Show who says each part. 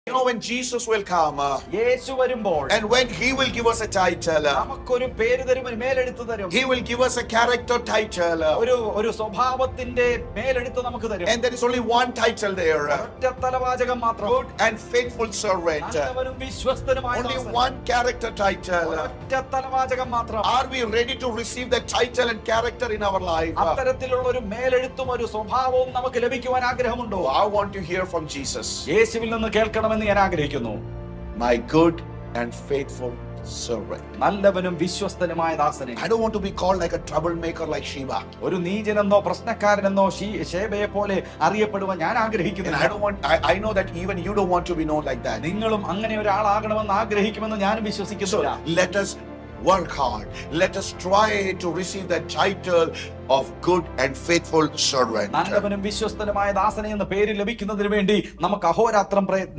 Speaker 1: You know, when Jesus will come,
Speaker 2: യേശു വരുമ്പോൾ
Speaker 1: and when he will give us a title,
Speaker 2: നമുക്കൊരു പേര് തരും, ഒരു മേലെഴുത്ത് തരും.
Speaker 1: he will give us a character title,
Speaker 2: ഒരു സ്വഭാവത്തിന്റെ മേലെഴുത്ത് നമുക്ക് തരും.
Speaker 1: and there is only one title there:
Speaker 2: ഒറ്റ തലവാചകം മാത്രം.
Speaker 1: good and faithful servant.
Speaker 2: നല്ലവനും വിശ്വസ്തനുമായ
Speaker 1: Only
Speaker 2: ദാസൻ.
Speaker 1: one character title.
Speaker 2: ഒറ്റ തലവാചകം മാത്രം.
Speaker 1: Are we ready to receive that title and character in our life?
Speaker 2: അത്തരത്തിലുള്ള ഒരു മേലെഴുത്തും ഒരു സ്വഭാവവും നമുക്ക് ലഭിക്കുവാൻ ആഗ്രഹമുണ്ടോ?
Speaker 1: I want to hear from Jesus.
Speaker 2: യേശുവിൽ നിന്ന് കേൾക്കണമെന്ന് ഞാൻ ആഗ്രഹിക്കുന്നു.
Speaker 1: My good and faithful servant.
Speaker 2: നല്ലവനും വിശ്വസ്തനുമായ ദാസനെ.
Speaker 1: I don't want to be called like a troublemaker like Sheba.
Speaker 2: ഒരു നീചനെന്നോ പ്രശ്നക്കാരനെന്നോ ശേബയെ പോലെ അറിയപ്പെടുവാൻ ഞാൻ
Speaker 1: And
Speaker 2: ആഗ്രഹിക്കുന്നില്ല.
Speaker 1: I know that even you don't want to be known like that.
Speaker 2: നിങ്ങളും അങ്ങനെ ഒരാളാകണമെന്ന് ആഗ്രഹിക്കുമെന്ന് ഞാൻ വിശ്വസിക്കുന്നില്ല.
Speaker 1: So let us work hard. Let us try to receive that title of good and faithful servant.
Speaker 2: നല്ലവനും വിശ്വസ്തനുമായ ദാസനെ എന്ന പേര് ലഭിക്കുന്നതിന് വേണ്ടി നമുക്ക് അഹോരാത്രം പ്രയത്നിക്കാം.